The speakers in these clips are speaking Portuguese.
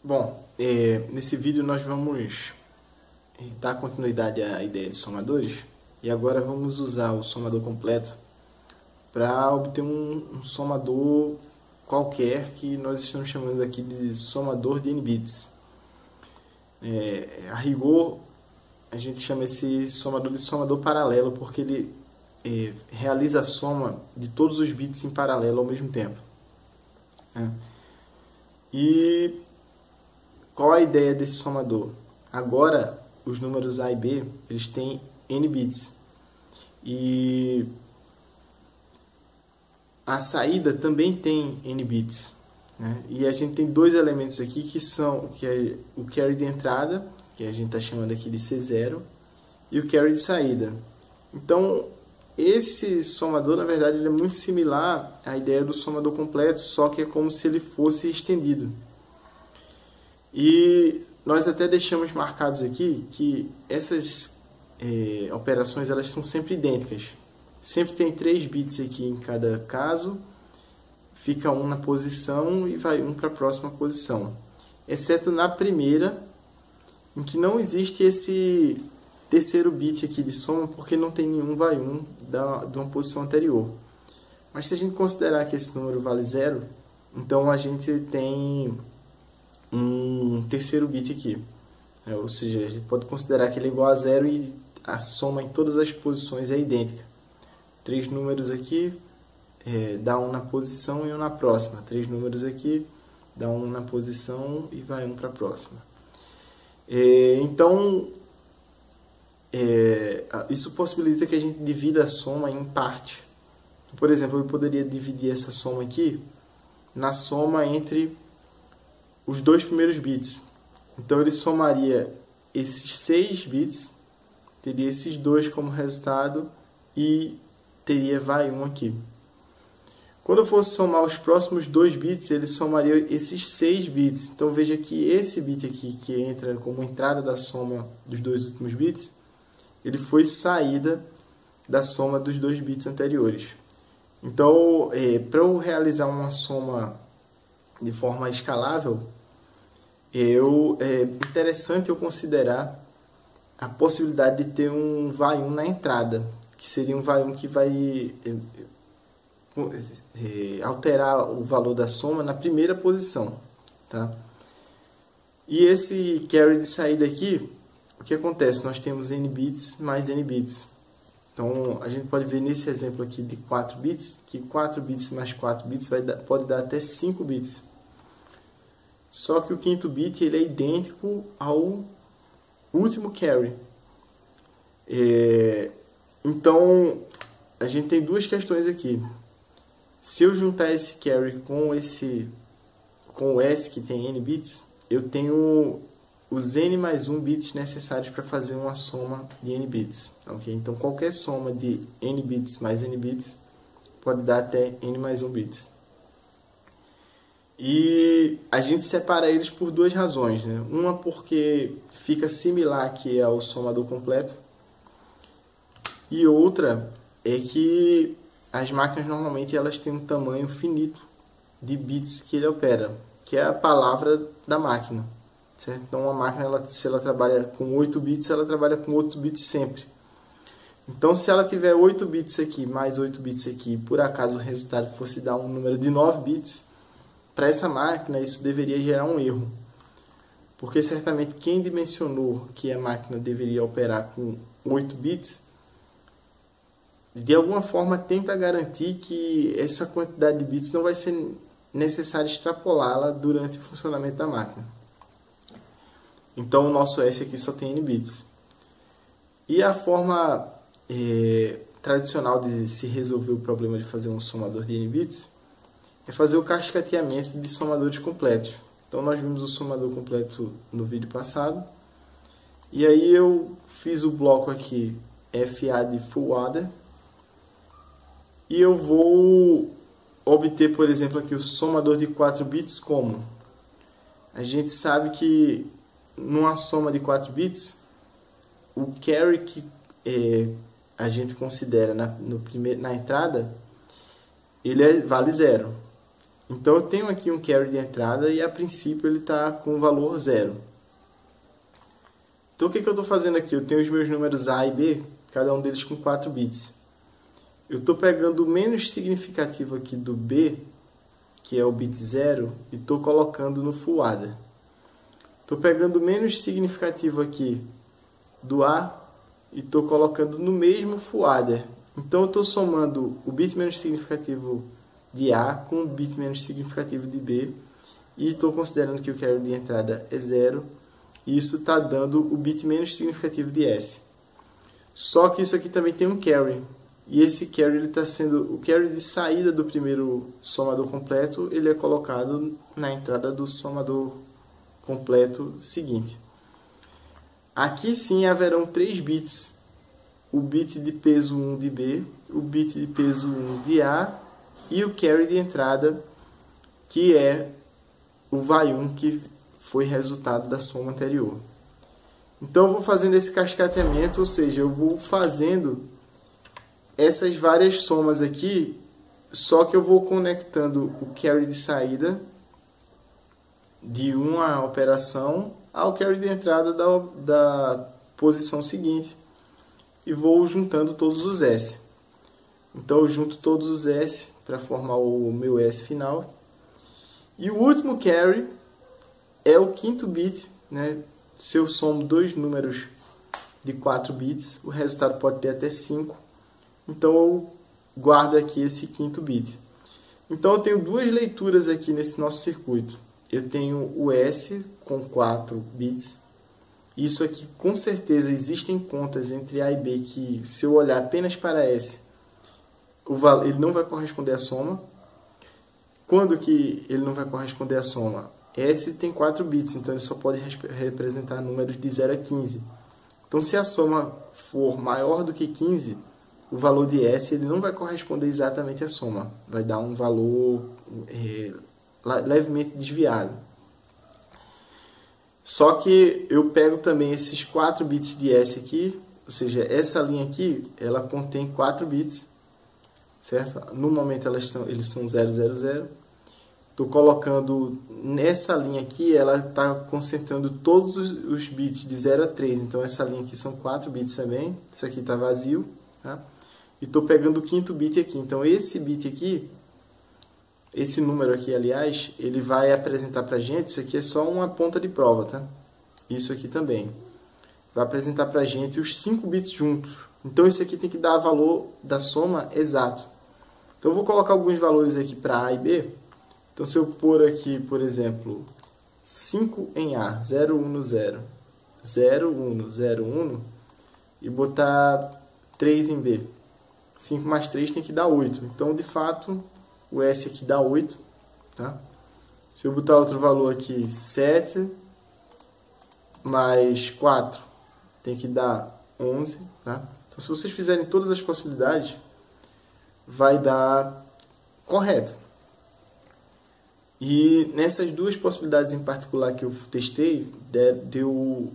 Bom, nesse vídeo nós vamos dar continuidade à ideia de somadores e agora vamos usar o somador completo para obter um somador qualquer que nós estamos chamando aqui de somador de n-bits. A rigor, a gente chama esse somador de somador paralelo porque ele realiza a soma de todos os bits em paralelo ao mesmo tempo. E qual a ideia desse somador? Agora, os números A e B, eles têm n bits. E a saída também tem n bits. Né? E a gente tem dois elementos aqui que é o carry de entrada, que a gente está chamando aqui de C0, e o carry de saída. Então, esse somador, na verdade, ele é muito similar à ideia do somador completo, só que é como se ele fosse estendido. E nós até deixamos marcados aqui que essas operações elas são sempre idênticas. Sempre tem 3 bits aqui em cada caso, fica um na posição e vai um para a próxima posição. Exceto na primeira, em que não existe esse terceiro bit aqui de soma, porque não tem nenhum vai um de uma posição anterior. Mas se a gente considerar que esse número vale 0, então a gente tem um terceiro bit aqui. Ou seja, a gente pode considerar que ele é igual a 0 e a soma em todas as posições é idêntica. 3 números aqui dá um na posição e um na próxima. 3 números aqui dá um na posição e vai um para a próxima. Então, isso possibilita que a gente divida a soma em parte. Por exemplo, eu poderia dividir essa soma aqui na soma entre os dois primeiros bits. Então ele somaria esses 6 bits, teria esses dois como resultado e teria vai 1 aqui. Quando eu fosse somar os próximos 2 bits, ele somaria esses 6 bits. Então veja que esse bit aqui, que entra como entrada da soma dos dois últimos bits, ele foi saída da soma dos 2 bits anteriores. Então, para eu realizar uma soma de forma escalável, é interessante eu considerar a possibilidade de ter um vai 1 na entrada, que seria um vai 1 que vai alterar o valor da soma na primeira posição. Tá? E esse carry de saída aqui, o que acontece? Nós temos n bits mais n bits. Então, a gente pode ver nesse exemplo aqui de 4 bits, que 4 bits mais 4 bits pode dar até 5 bits. Só que o quinto bit ele é idêntico ao último carry. Então, a gente tem duas questões aqui. Se eu juntar esse carry com o S que tem n bits, eu tenho os n mais 1 bits necessários para fazer uma soma de n bits. Okay? Então, qualquer soma de n bits mais n bits pode dar até n mais 1 bits. E a gente separa eles por duas razões. Né? Uma porque fica similar aqui ao somador completo. E outra é que as máquinas normalmente elas têm um tamanho finito de bits que ele opera, que é a palavra da máquina. Certo? Então, uma máquina, se ela trabalha com 8 bits, ela trabalha com 8 bits sempre. Então, se ela tiver 8 bits aqui, mais 8 bits aqui, e por acaso o resultado fosse dar um número de 9 bits, para essa máquina isso deveria gerar um erro. Porque certamente quem dimensionou que a máquina deveria operar com 8 bits, de alguma forma tenta garantir que essa quantidade de bits não vai ser necessário extrapolá-la durante o funcionamento da máquina. Então, o nosso S aqui só tem n bits. E a forma tradicional de se resolver o problema de fazer um somador de n bits é fazer o cascateamento de somadores completos. Então, nós vimos o somador completo no vídeo passado. E aí eu fiz o bloco aqui FA de full adder. E eu vou obter, por exemplo, aqui o somador de 4 bits como? A gente sabe que numa soma de 4 bits, o carry que a gente considera na entrada, ele vale 0. Então eu tenho aqui um carry de entrada e a princípio ele está com o valor 0. Então o que eu estou fazendo aqui? Eu tenho os meus números A e B, cada um deles com 4 bits. Eu estou pegando o menos significativo aqui do B, que é o bit 0, e estou colocando no full adder. Estou pegando o menos significativo aqui do A e estou colocando no mesmo full adder. Então eu estou somando o bit menos significativo de A com o bit menos significativo de B e estou considerando que o carry de entrada é 0 e isso está dando o bit menos significativo de S. Só que isso aqui também tem um carry e esse carry ele está sendo o carry de saída do primeiro somador completo, ele é colocado na entrada do somador completo seguinte. Aqui sim haverão 3 bits, o bit de peso 1 de B, o bit de peso 1 de A e o carry de entrada, que é o vai1 que foi resultado da soma anterior. Então eu vou fazendo esse cascateamento, ou seja, eu vou fazendo essas várias somas aqui, só que eu vou conectando o carry de saída de uma operação ao carry de entrada da posição seguinte e vou juntando todos os S. Então eu junto todos os S para formar o meu S final. E o último carry é o quinto bit, né? Se eu somo dois números de 4 bits, o resultado pode ter até 5. Então eu guardo aqui esse quinto bit. Então eu tenho duas leituras aqui nesse nosso circuito. Eu tenho o S com 4 bits. Isso aqui, com certeza, existem contas entre A e B que, se eu olhar apenas para S, ele não vai corresponder à soma. Quando que ele não vai corresponder à soma? S tem 4 bits, então ele só pode representar números de 0 a 15. Então, se a soma for maior do que 15, o valor de S ele não vai corresponder exatamente à soma. Vai dar um valor levemente desviado. Só que eu pego também esses 4 bits de S aqui, ou seja, essa linha aqui, ela contém 4 bits, certo? No momento eles são 0, 0, 0. Estou colocando nessa linha aqui, ela está concentrando todos os bits de 0 a 3. Então essa linha aqui são 4 bits também, isso aqui está vazio, tá? E estou pegando o quinto bit aqui. Então esse bit aqui, esse número aqui, aliás, ele vai apresentar para a gente, isso aqui é só uma ponta de prova, tá? Isso aqui também. Vai apresentar para a gente os 5 bits juntos. Então, isso aqui tem que dar valor da soma exato. Então, eu vou colocar alguns valores aqui para A e B. Então, se eu pôr aqui, por exemplo, 5 em A, 0, 1 no 0, 0, 1, 0, 1, e botar 3 em B. 5 mais 3 tem que dar 8. Então, de fato, o S aqui dá 8, tá? Se eu botar outro valor aqui, 7 mais 4 tem que dar 11, tá? Então, se vocês fizerem todas as possibilidades, vai dar correto. E nessas duas possibilidades em particular que eu testei, deu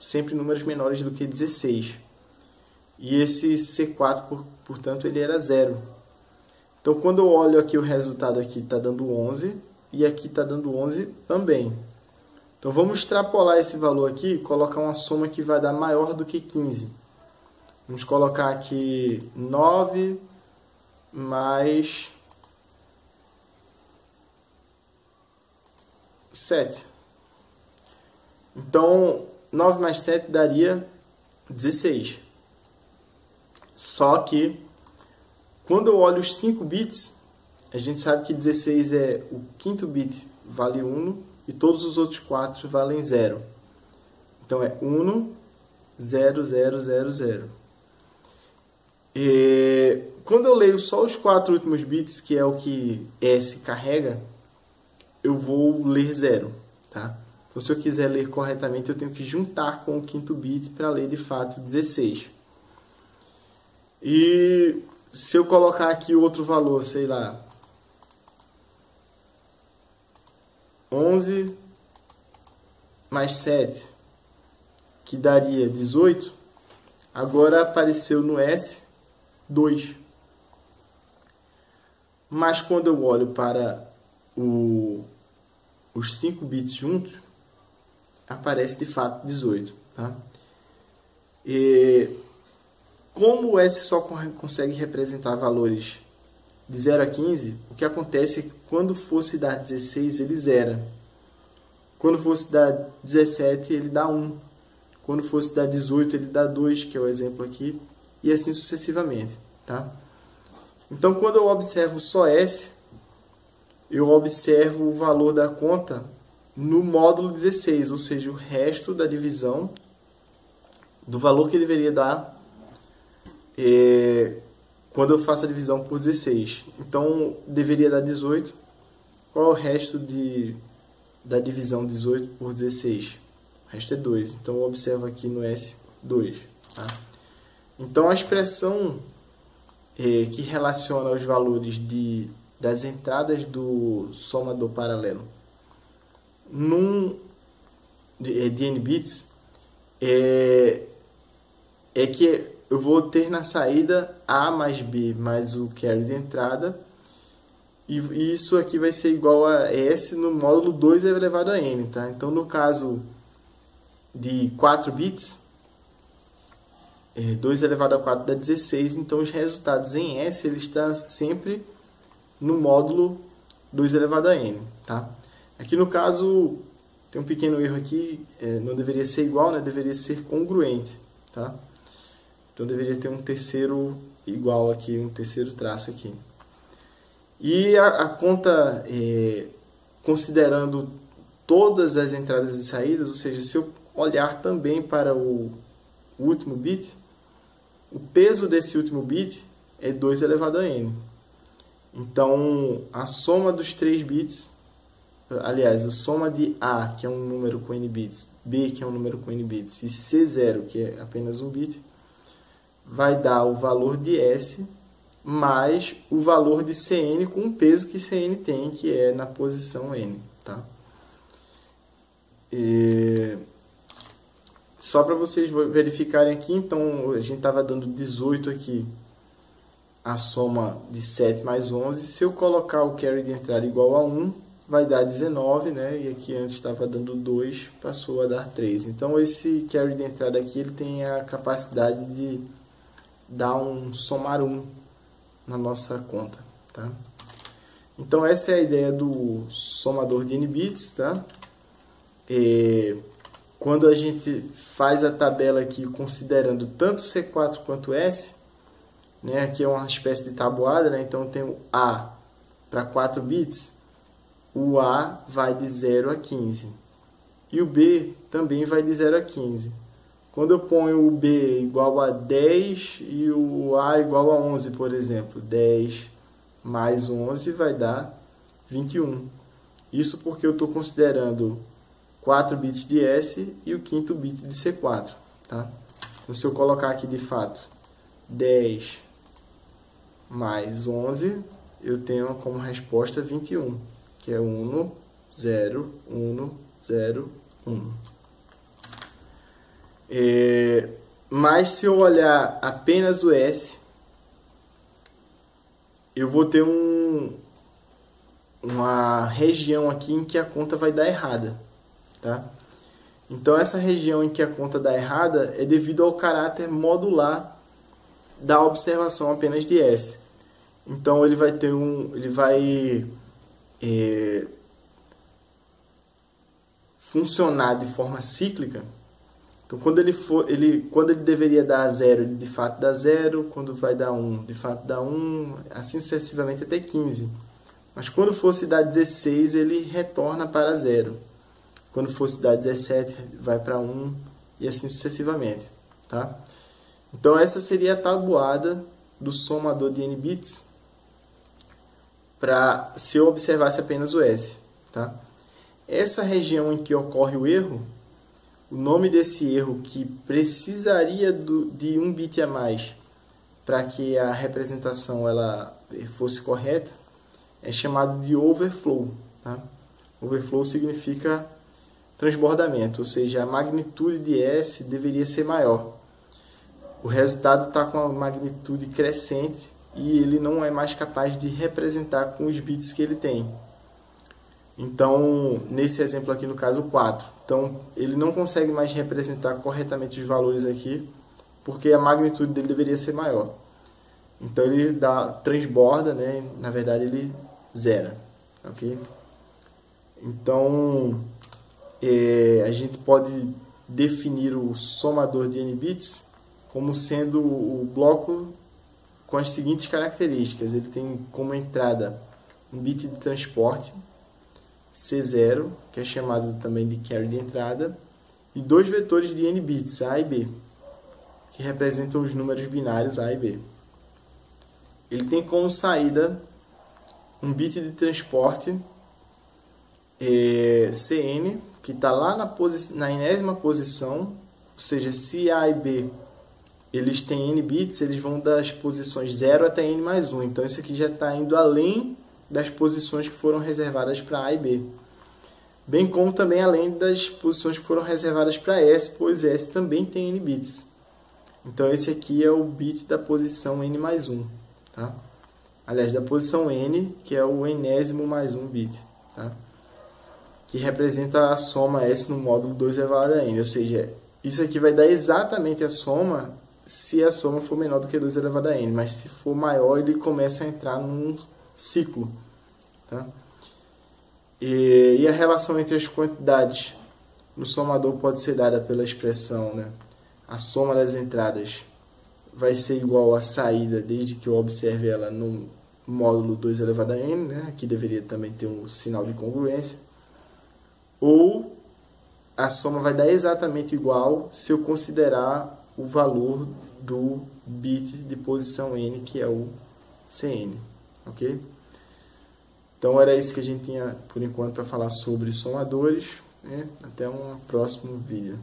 sempre números menores do que 16. E esse C4, portanto, ele era 0. Então, quando eu olho aqui o resultado aqui está dando 11 e aqui está dando 11 também. Então, vamos extrapolar esse valor aqui e colocar uma soma que vai dar maior do que 15. Vamos colocar aqui 9 mais 7. Então, 9 mais 7 daria 16. Só que, quando eu olho os 5 bits, a gente sabe que 16 é o quinto bit, vale 1, e todos os outros 4 valem 0. Então, é 1, 0, 0, 0, 0. E quando eu leio só os 4 últimos bits, que é o que S carrega, eu vou ler 0, tá? Então, se eu quiser ler corretamente, eu tenho que juntar com o quinto bit para ler, de fato, 16. E se eu colocar aqui outro valor, sei lá, 11 mais 7, que daria 18, agora apareceu no S 2. mas quando eu olho para os 5 bits juntos, aparece de fato 18. Tá? E como o S só consegue representar valores de 0 a 15, o que acontece é que quando fosse dar 16, ele zera. Quando fosse dar 17, ele dá 1. Quando fosse dar 18, ele dá 2, que é o exemplo aqui, e assim sucessivamente. Tá? Então, quando eu observo só S, eu observo o valor da conta no módulo 16, ou seja, o resto da divisão do valor que deveria dar quando eu faço a divisão por 16. Então, deveria dar 18. Qual é o resto da divisão 18 por 16? O resto é 2. Então, eu observo aqui no S 2. Tá? Então, a expressão que relaciona os valores das entradas do somador paralelo de n bits é que eu vou ter na saída A mais B mais o carry de entrada, e isso aqui vai ser igual a S no módulo 2 elevado a N. Tá? Então, no caso de 4 bits, 2 elevado a 4 dá 16, então os resultados em S ele está sempre no módulo 2 elevado a N. Tá? Aqui no caso, tem um pequeno erro aqui, não deveria ser igual, né? Deveria ser congruente. Tá? Então deveria ter um terceiro igual aqui, um terceiro traço aqui. E a conta, considerando todas as entradas e saídas, ou seja, se eu olhar também para o último bit, o peso desse último bit é 2 elevado a N. Então, a soma dos 3 bits, aliás, a soma de A, que é um número com N bits, B, que é um número com N bits, e C0, que é apenas um bit, vai dar o valor de S mais o valor de Cn com o peso que Cn tem, que é na posição N. Tá? Só para vocês verificarem aqui, então a gente estava dando 18 aqui, a soma de 7 mais 11. Se eu colocar o carry de entrada igual a 1, vai dar 19, né? E aqui antes estava dando 2, passou a dar 3. Então esse carry de entrada aqui ele tem a capacidade de dar um somar 1 na nossa conta. Tá? Então essa é a ideia do somador de n bits. Tá? Quando a gente faz a tabela aqui considerando tanto C4 quanto S, né, aqui é uma espécie de tabuada, né, então tem o A para 4 bits, o A vai de 0 a 15. E o B também vai de 0 a 15. Quando eu ponho o B igual a 10 e o A igual a 11, por exemplo, 10 mais 11 vai dar 21. Isso porque eu estou considerando 4 bits de S e o quinto bit de C4. Tá? Então, se eu colocar aqui de fato 10 mais 11, eu tenho como resposta 21, que é 1, 0, 1, 0, 1. Mas se eu olhar apenas o S, eu vou ter uma região aqui em que a conta vai dar errada. Tá? Então essa região em que a conta dá errada é devido ao caráter modular da observação apenas de S. Então ele vai ter funcionar de forma cíclica. Então quando ele deveria dar 0, ele de fato dá 0, quando vai dar 1, de fato dá 1, assim sucessivamente até 15. Mas quando fosse dar 16, ele retorna para 0. Quando fosse dar 17, vai para 1 e assim sucessivamente. Tá? Então essa seria a tabuada do somador de n bits se eu observasse apenas o S. Tá? Essa região em que ocorre o erro, o nome desse erro que precisaria de um bit a mais para que a representação ela fosse correta, é chamado de overflow. Tá? Overflow significa transbordamento, ou seja, a magnitude de S deveria ser maior. O resultado está com a magnitude crescente e ele não é mais capaz de representar com os bits que ele tem. Então, nesse exemplo aqui, no caso 4. Então, ele não consegue mais representar corretamente os valores aqui, porque a magnitude dele deveria ser maior. Então, ele transborda, né? Na verdade, ele zera. Ok? Então, a gente pode definir o somador de n bits como sendo o bloco com as seguintes características. Ele tem como entrada um bit de transporte, C0, que é chamado também de carry de entrada, e dois vetores de n bits, A e B, que representam os números binários A e B. Ele tem como saída um bit de transporte Cn, que está lá na enésima posição, ou seja, se A e B eles têm n bits, eles vão das posições 0 até n mais 1. Então, isso aqui já está indo além das posições que foram reservadas para A e B. Bem como também além das posições que foram reservadas para S, pois S também tem n bits. Então, esse aqui é o bit da posição n mais 1. Tá? Aliás, da posição n, que é o enésimo mais 1 bit. Tá? Que representa a soma S no módulo 2 elevado a n. Ou seja, isso aqui vai dar exatamente a soma se a soma for menor do que 2 elevado a n. Mas se for maior, ele começa a entrar num ciclo. Tá? E a relação entre as quantidades no somador pode ser dada pela expressão, né? A soma das entradas vai ser igual à saída, desde que eu observe ela no módulo 2 elevado a n, né? Aqui deveria também ter um sinal de congruência. Ou a soma vai dar exatamente igual se eu considerar o valor do bit de posição n, que é o Cn. Ok? Então era isso que a gente tinha por enquanto para falar sobre somadores, né? Até um próximo vídeo.